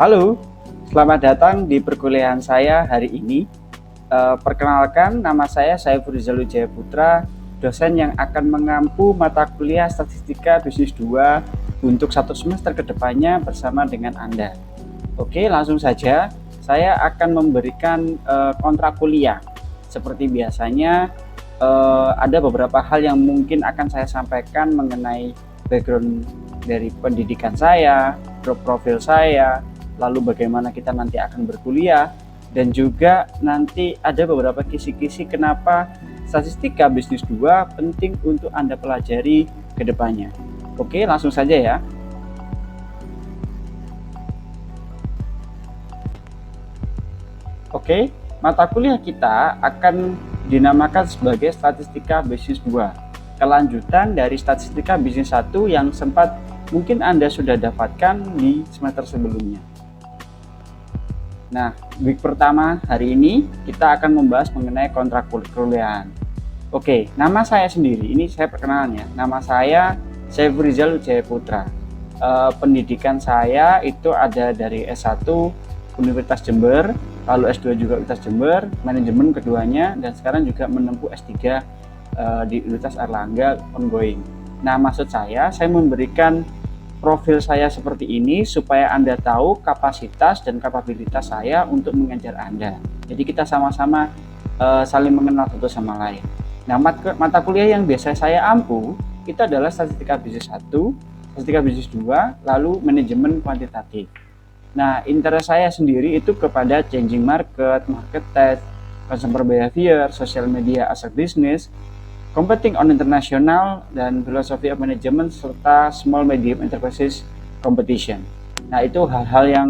Halo, selamat datang di perkuliahan saya hari ini. Perkenalkan, nama saya Saiful Rizal Wijaya Putra, dosen yang akan mengampu mata kuliah Statistika Bisnis 2 untuk 1 semester kedepannya bersama dengan Anda. Oke, langsung saja. Saya akan memberikan kontrak kuliah. Seperti biasanya, ada beberapa hal yang mungkin akan saya sampaikan mengenai background dari pendidikan saya, profil saya, lalu bagaimana kita nanti akan berkuliah, dan juga nanti ada beberapa kisi-kisi kenapa Statistika Bisnis 2 penting untuk Anda pelajari ke depannya. Oke, langsung saja ya. Oke, mata kuliah kita akan dinamakan sebagai Statistika Bisnis 2. Kelanjutan dari Statistika Bisnis 1 yang sempat mungkin Anda sudah dapatkan di semester sebelumnya. Nah, week pertama hari ini kita akan membahas mengenai kontrak perkuliahan. Oke, nama saya sendiri, ini saya perkenalan ya. Nama saya Saiful Rizal Wijaya Putra. Pendidikan saya itu ada dari S1 Universitas Jember, lalu S2 juga Universitas Jember, manajemen keduanya, dan sekarang juga menempuh S3 di Universitas Airlangga ongoing. Nah, maksud saya memberikan profil saya seperti ini supaya Anda tahu kapasitas dan kapabilitas saya untuk mengajar Anda. Jadi kita sama-sama saling mengenal satu sama lain. Nah, mata kuliah yang biasa saya ampu itu adalah Statistika Bisnis 1, Statistika Bisnis 2, lalu manajemen kuantitatif. Nah, interest saya sendiri itu kepada changing market, market test, consumer behavior, social media as a business, competing on international, dan philosophy of management, serta small medium enterprises competition. Nah, itu hal-hal yang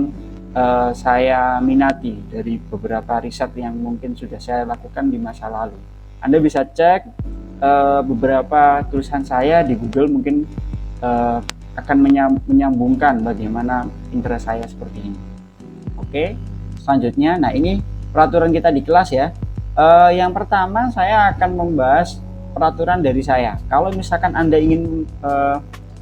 saya minati dari beberapa riset yang mungkin sudah saya lakukan di masa lalu. Anda bisa cek beberapa tulisan saya di Google, mungkin akan menyambungkan bagaimana interest saya seperti ini. Oke, selanjutnya, nah ini peraturan kita di kelas ya. Yang pertama saya akan membahas peraturan dari saya. Kalau misalkan Anda ingin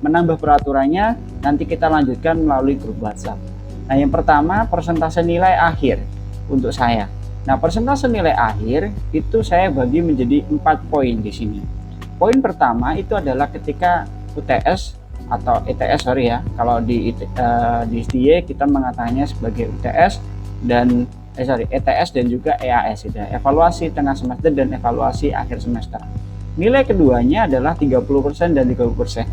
menambah peraturannya, nanti kita lanjutkan melalui grup WhatsApp. Nah, yang pertama persentase nilai akhir untuk saya. Nah, persentase nilai akhir itu saya bagi menjadi 4 poin di sini. Poin pertama itu adalah ketika UTS atau ETS, sorry ya. Kalau di SDY kita mengatakannya sebagai UTS dan ETS dan juga EAS, itu ya, evaluasi tengah semester dan evaluasi akhir semester. Nilai keduanya adalah 30% dan 30%.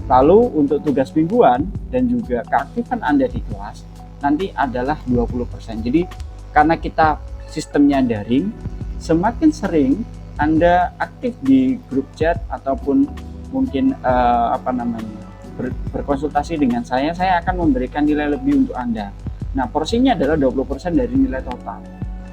Lalu untuk tugas mingguan dan juga keaktifan Anda di kelas nanti adalah 20%. Jadi karena kita sistemnya daring, semakin sering Anda aktif di grup chat ataupun mungkin berkonsultasi dengan saya akan memberikan nilai lebih untuk Anda. Nah, porsinya adalah 20% dari nilai total.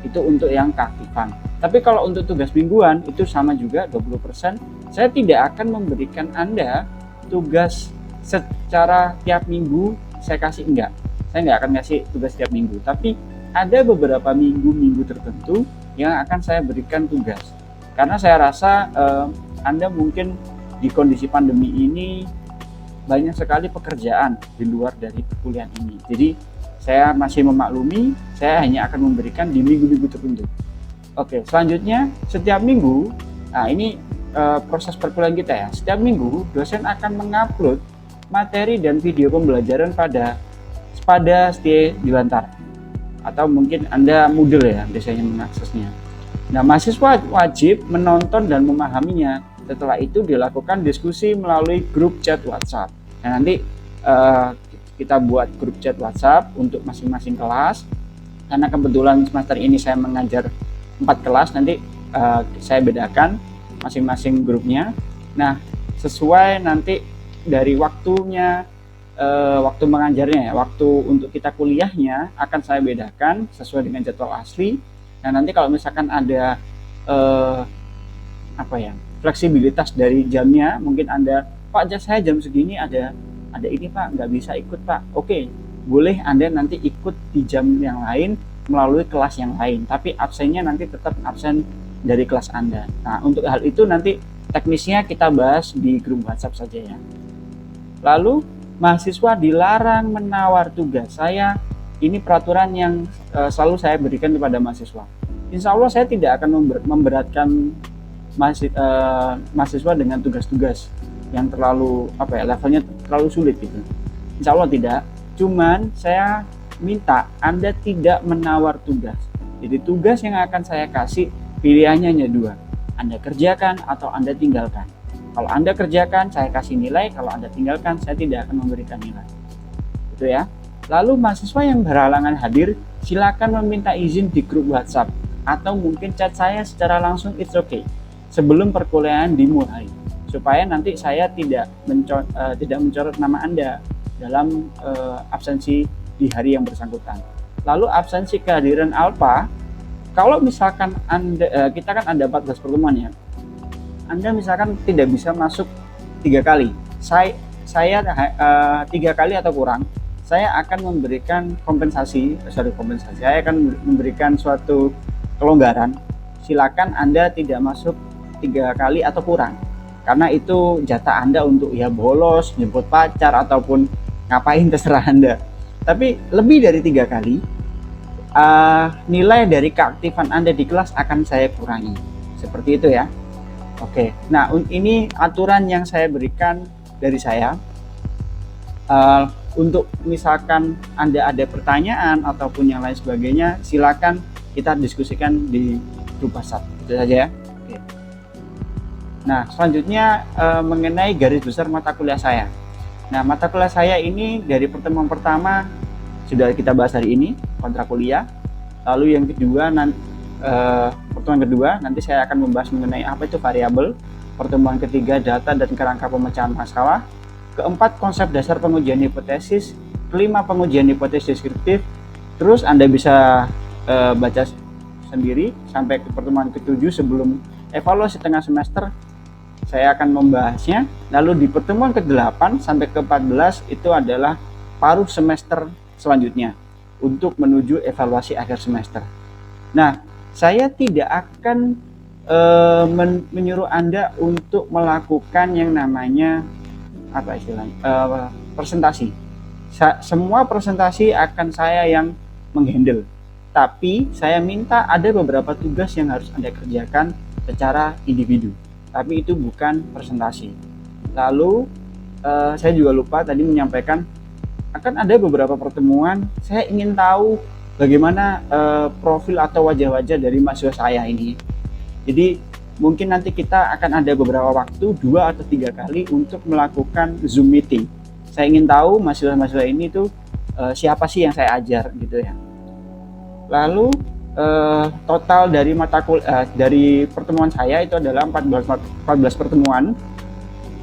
Itu untuk yang keaktifan. Tapi kalau untuk tugas mingguan itu sama juga 20%. Saya tidak akan memberikan Anda tugas secara tiap minggu saya kasih, enggak. Saya enggak akan kasih tugas tiap minggu, tapi ada beberapa minggu-minggu tertentu yang akan saya berikan tugas. Karena saya rasa Anda mungkin di kondisi pandemi ini banyak sekali pekerjaan di luar dari perkuliahan ini. Jadi saya masih memaklumi, saya hanya akan memberikan di minggu-minggu tertentu. Oke, selanjutnya setiap minggu, nah ini proses perkuliahan kita ya. Setiap minggu dosen akan mengupload materi dan video pembelajaran pada STIE Dewantara, atau mungkin Anda Moodle ya biasanya mengaksesnya. Nah, mahasiswa wajib menonton dan memahaminya. Setelah itu dilakukan diskusi melalui grup chat WhatsApp. Nah, nanti kita buat grup chat WhatsApp untuk masing-masing kelas. Karena kebetulan semester ini saya mengajar 4 kelas, nanti saya bedakan masing-masing grupnya. Nah, sesuai nanti dari waktunya, waktu mengajarnya ya, waktu untuk kita kuliahnya akan saya bedakan sesuai dengan jadwal asli. Nah, nanti kalau misalkan ada fleksibilitas dari jamnya, mungkin Anda, Pak, saya jam segini ada ini Pak, nggak bisa ikut Pak. Oke, boleh Anda nanti ikut di jam yang lain melalui kelas yang lain, tapi absennya nanti tetap absen dari kelas Anda. Nah, untuk hal itu nanti teknisnya kita bahas di grup WhatsApp saja ya. Lalu mahasiswa dilarang menawar tugas. Ini peraturan yang selalu saya berikan kepada mahasiswa. Insya Allah saya tidak akan memberatkan mahasiswa dengan tugas-tugas yang terlalu levelnya terlalu sulit gitu. Insya Allah tidak. Cuman saya minta Anda tidak menawar tugas. Jadi tugas yang akan saya kasih pilihannya hanya dua. Anda kerjakan atau Anda tinggalkan. Kalau Anda kerjakan, saya kasih nilai. Kalau Anda tinggalkan, saya tidak akan memberikan nilai. Gitu ya. Lalu mahasiswa yang berhalangan hadir, silakan meminta izin di grup WhatsApp atau mungkin chat saya secara langsung, it's okay, sebelum perkuliahan dimulai, supaya nanti saya tidak mencoret nama Anda dalam absensi di hari yang bersangkutan. Lalu absensi kehadiran alfa, kalau misalkan kita kan ada 14 pertemuan ya, Anda misalkan tidak bisa masuk 3 kali, saya 3 kali atau kurang, saya akan memberikan saya akan memberikan suatu kelonggaran. Silakan Anda tidak masuk 3 kali atau kurang, karena itu jatah Anda untuk ya bolos, jemput pacar ataupun ngapain terserah Anda. Tapi lebih dari 3 kali, nilai dari keaktifan Anda di kelas akan saya kurangi. Seperti itu ya. Oke, nah ini aturan yang saya berikan dari saya. Untuk misalkan Anda ada pertanyaan ataupun yang lain sebagainya, silakan kita diskusikan di grup WhatsApp. Itu saja ya. Oke. Nah, selanjutnya mengenai garis besar mata kuliah saya. Nah, mata kuliah saya ini dari pertemuan pertama sudah kita bahas hari ini, kontrak kuliah. Lalu yang kedua, pertemuan kedua nanti saya akan membahas mengenai apa itu variabel. Pertemuan ketiga, data dan kerangka pemecahan masalah. Keempat, konsep dasar pengujian hipotesis. Kelima, pengujian hipotesis deskriptif. Terus Anda bisa baca sendiri sampai ke pertemuan ketujuh sebelum evaluasi tengah semester. Saya akan membahasnya. Lalu di pertemuan ke-8 sampai ke-14 itu adalah paruh semester selanjutnya untuk menuju evaluasi akhir semester. Nah, saya tidak akan menyuruh Anda untuk melakukan yang namanya presentasi. Semua presentasi akan saya yang menghandle. Tapi saya minta ada beberapa tugas yang harus Anda kerjakan secara individu. Tapi itu bukan presentasi. Lalu saya juga lupa tadi menyampaikan akan ada beberapa pertemuan. Saya ingin tahu bagaimana profil atau wajah-wajah dari mahasiswa saya ini. Jadi mungkin nanti kita akan ada beberapa waktu 2 atau 3 kali untuk melakukan Zoom meeting. Saya ingin tahu mahasiswa-mahasiswa ini tuh siapa sih yang saya ajar gitu ya. Lalu total dari dari pertemuan saya itu adalah 14 pertemuan.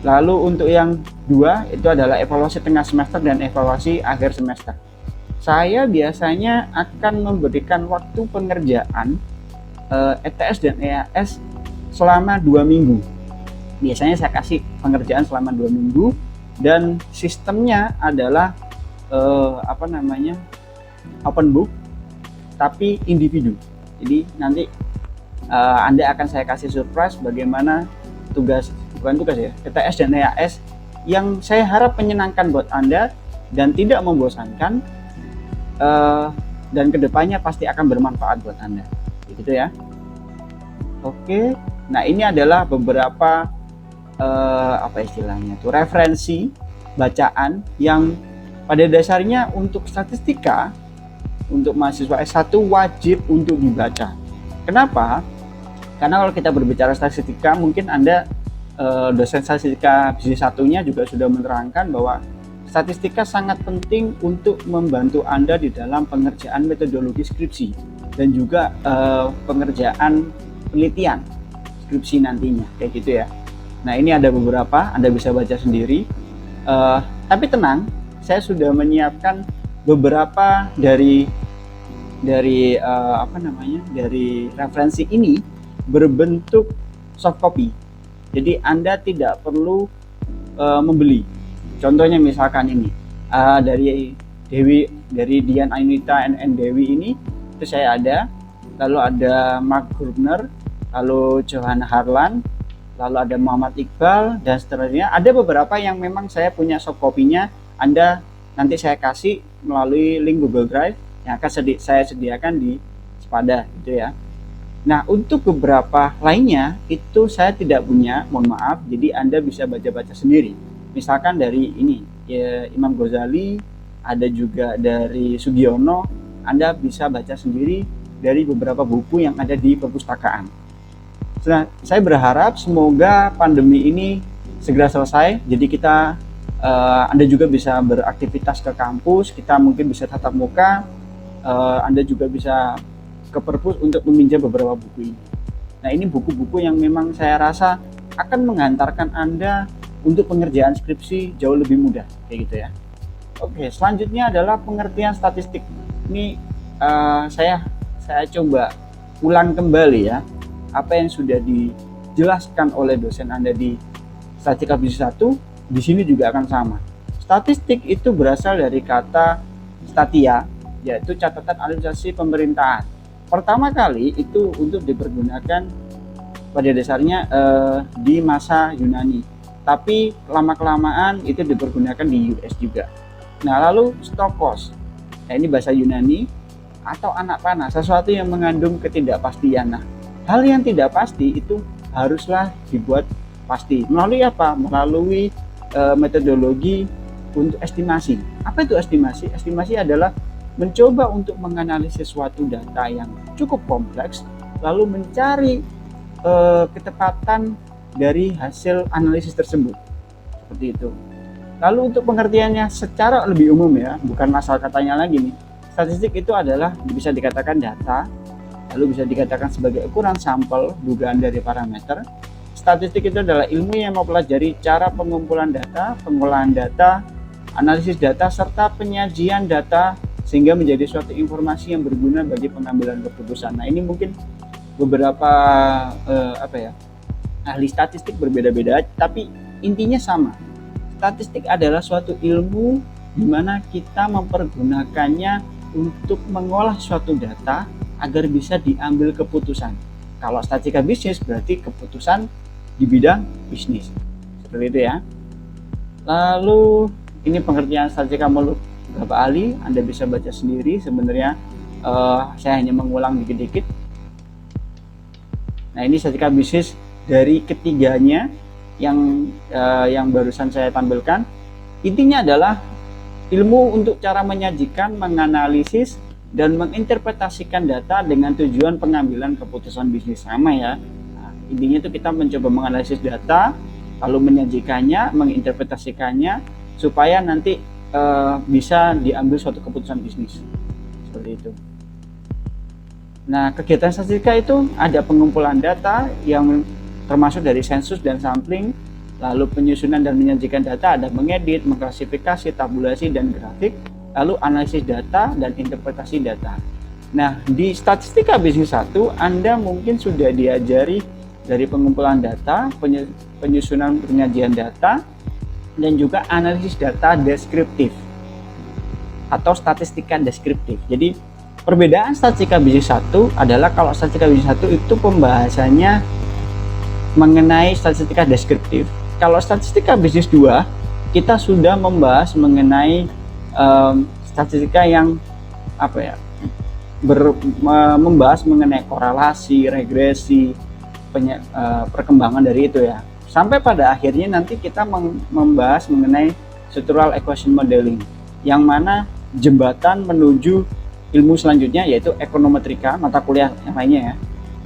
Lalu untuk yang 2 itu adalah evaluasi tengah semester dan evaluasi akhir semester. Saya biasanya akan memberikan waktu pengerjaan ETS dan EAS selama 2 minggu. Biasanya saya kasih pengerjaan selama 2 minggu dan sistemnya adalah open book tapi individu. Jadi nanti Anda akan saya kasih surprise bagaimana ETS dan EAS yang saya harap menyenangkan buat Anda dan tidak membosankan, dan kedepannya pasti akan bermanfaat buat Anda. Gitu ya. Oke. Nah, ini adalah beberapa referensi bacaan yang pada dasarnya untuk statistika untuk mahasiswa S1 wajib untuk dibaca. Kenapa? Karena kalau kita berbicara statistika, mungkin Anda dosen statistika bisnis satunya juga sudah menerangkan bahwa statistika sangat penting untuk membantu Anda di dalam pengerjaan metodologi skripsi dan juga pengerjaan penelitian skripsi nantinya, kayak gitu ya. Nah, ini ada beberapa, Anda bisa baca sendiri. Tapi tenang, saya sudah menyiapkan beberapa dari referensi ini berbentuk soft copy. Jadi Anda tidak perlu membeli. Contohnya misalkan ini dari Dian Ainita and Dewi ini itu saya ada. Lalu ada Mark Grubner, lalu Johanna Harlan, lalu ada Muhammad Iqbal dan seterusnya. Ada beberapa yang memang saya punya soft copy-nya Anda nanti saya kasih melalui link Google Drive yang akan saya sediakan di Spada gitu ya. Nah, untuk beberapa lainnya itu saya tidak punya, mohon maaf. Jadi Anda bisa baca-baca sendiri. Misalkan dari ini ya, Imam Ghazali, ada juga dari Sugiono. Anda bisa baca sendiri dari beberapa buku yang ada di perpustakaan. Nah, saya berharap semoga pandemi ini segera selesai. Jadi kita Anda juga bisa beraktivitas ke kampus, kita mungkin bisa tatap muka, Anda juga bisa ke perpus untuk meminjam beberapa buku ini. Nah, ini buku-buku yang memang saya rasa akan mengantarkan Anda untuk pengerjaan skripsi jauh lebih mudah, kayak gitu ya. Oke, selanjutnya adalah pengertian statistik. Ini saya coba ulang kembali ya, apa yang sudah dijelaskan oleh dosen Anda di Statistika Bisnis 1, di sini juga akan sama. Statistik itu berasal dari kata statia, yaitu catatan administrasi pemerintahan. Pertama kali itu untuk dipergunakan pada dasarnya di masa Yunani, tapi lama-kelamaan itu dipergunakan di US juga. Nah, lalu stokos, nah ini bahasa Yunani, atau anak panah, sesuatu yang mengandung ketidakpastian. Nah, hal yang tidak pasti itu haruslah dibuat pasti. Melalui apa? Melalui metodologi untuk estimasi. Apa itu estimasi? Estimasi adalah mencoba untuk menganalisis suatu data yang cukup kompleks, lalu mencari ketepatan dari hasil analisis tersebut, seperti itu. Lalu untuk pengertiannya secara lebih umum ya, bukan asal katanya lagi nih. Statistik itu adalah bisa dikatakan data, lalu bisa dikatakan sebagai ukuran sampel dugaan dari parameter. Statistik itu adalah ilmu yang mempelajari cara pengumpulan data, pengolahan data, analisis data, serta penyajian data sehingga menjadi suatu informasi yang berguna bagi pengambilan keputusan. Nah, ini mungkin beberapa ahli statistik berbeda-beda, tapi intinya sama. Statistik adalah suatu ilmu di mana kita mempergunakannya untuk mengolah suatu data agar bisa diambil keputusan. Kalau statistika bisnis berarti keputusan di bidang bisnis, seperti itu ya. Lalu ini pengertian statistika menurut beberapa ahli, Anda bisa baca sendiri. Sebenarnya saya hanya mengulang dikit-dikit. Nah, ini statistika bisnis dari ketiganya yang barusan saya tampilkan. Intinya adalah ilmu untuk cara menyajikan, menganalisis, dan menginterpretasikan data dengan tujuan pengambilan keputusan bisnis. Sama ya. Nah, intinya itu kita mencoba menganalisis data, lalu menyajikannya, menginterpretasikannya, supaya nanti bisa diambil suatu keputusan bisnis, seperti itu. Nah, kegiatan statistika itu ada pengumpulan data yang termasuk dari sensus dan sampling, lalu penyusunan dan menyajikan data, ada mengedit, mengklasifikasi, tabulasi, dan grafik, lalu analisis data dan interpretasi data. Nah, di Statistika Bisnis 1 Anda mungkin sudah diajari dari pengumpulan data, penyusunan penyajian data, dan juga analisis data deskriptif atau statistika deskriptif. Jadi perbedaan Statistika Bisnis 1 adalah kalau Statistika Bisnis 1 itu pembahasannya mengenai statistika deskriptif. Kalau Statistika Bisnis 2 kita sudah membahas mengenai statistika yang membahas mengenai korelasi, regresi, perkembangan dari itu ya. Sampai pada akhirnya nanti kita membahas mengenai structural equation modeling, yang mana jembatan menuju ilmu selanjutnya yaitu ekonometrika, mata kuliah yang lainnya ya.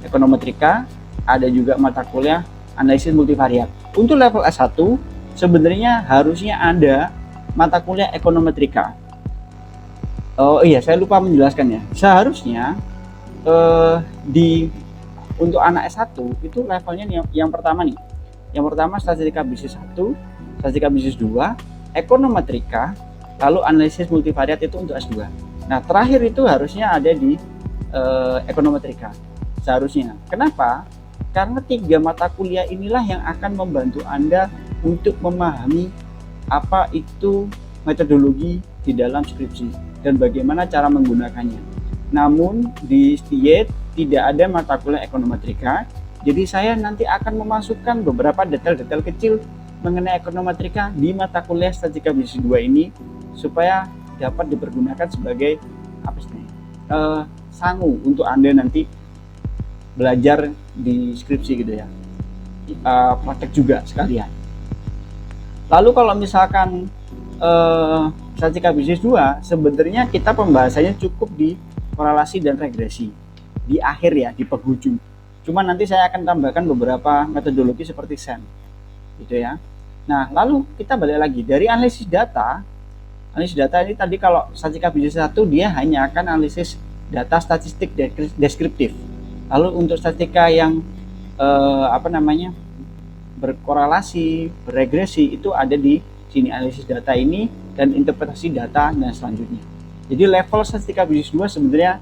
Ekonometrika, ada juga mata kuliah analisis multivariat. Untuk level S1 sebenarnya harusnya ada mata kuliah ekonometrika. Oh iya, saya lupa menjelaskannya. Seharusnya untuk anak S1 itu levelnya yang pertama nih. Yang pertama Statistika Bisnis 1, Statistika Bisnis 2, Ekonometrika, lalu analisis multivariat itu untuk S2. Nah, terakhir itu harusnya ada di Ekonometrika. Seharusnya. Kenapa? Karena 3 mata kuliah inilah yang akan membantu Anda untuk memahami apa itu metodologi di dalam skripsi dan bagaimana cara menggunakannya. Namun di STIET tidak ada mata kuliah ekonometrika, jadi saya nanti akan memasukkan beberapa detail-detail kecil mengenai ekonometrika di mata kuliah Statistika Bisnis 2 ini supaya dapat dipergunakan sebagai apa sih? Sangu untuk Anda nanti belajar di skripsi gitu ya. Praktek juga sekalian. Lalu kalau misalkan Statistika Bisnis 2 sebenarnya kita pembahasannya cukup di korelasi dan regresi di akhir ya, di penghujung. Cuma nanti saya akan tambahkan beberapa metodologi seperti SEM gitu ya. Nah, lalu kita balik lagi dari analisis data. Analisis data ini tadi kalau Statistika Bisnis 1 dia hanya akan analisis data statistik deskriptif. Lalu untuk statistika yang berkorelasi, beregresi itu ada di sini analisis data ini dan interpretasi data dan selanjutnya. Jadi level Statistika Bisnis 2 sebenarnya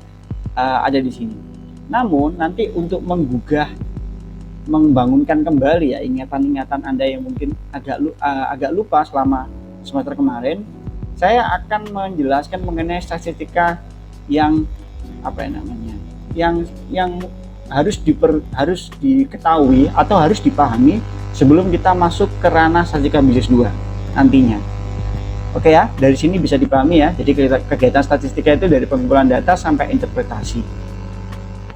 ada di sini. Namun nanti untuk membangunkan kembali ya ingatan-ingatan Anda yang mungkin agak lupa selama semester kemarin, saya akan menjelaskan mengenai statistika yang yang harus diketahui atau harus dipahami sebelum kita masuk ke ranah Statistika Bisnis 2 nantinya. Oke ya, dari sini bisa dipahami ya. Jadi kegiatan statistika itu dari pengumpulan data sampai interpretasi.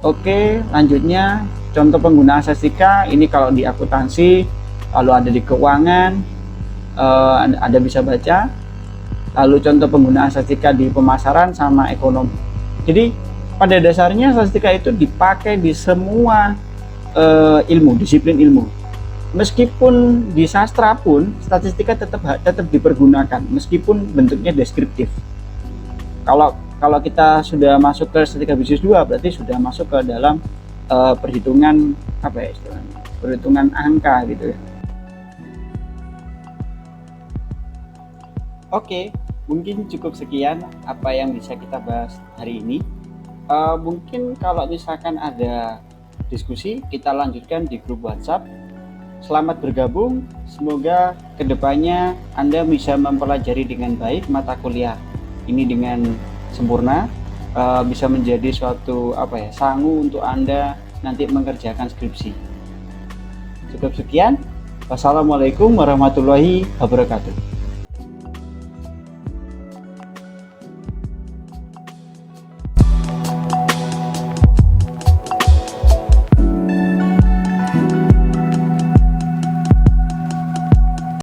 Oke, lanjutnya contoh penggunaan statistika ini kalau di akuntansi, lalu ada di keuangan, Anda bisa baca. Lalu contoh penggunaan statistika di pemasaran sama ekonomi. Jadi pada dasarnya statistika itu dipakai di semua disiplin ilmu. Meskipun di sastra pun statistika tetap dipergunakan meskipun bentuknya deskriptif. Kalau kita sudah masuk ke Statistika Bisnis 2 berarti sudah masuk ke dalam perhitungan perhitungan angka gitu ya. Oke, mungkin cukup sekian apa yang bisa kita bahas hari ini. Mungkin kalau misalkan ada diskusi kita lanjutkan di grup WhatsApp. Selamat bergabung, semoga kedepannya Anda bisa mempelajari dengan baik mata kuliah ini dengan sempurna, bisa menjadi suatu sangu untuk Anda nanti mengerjakan skripsi. Cukup sekian, wassalamualaikum warahmatullahi wabarakatuh.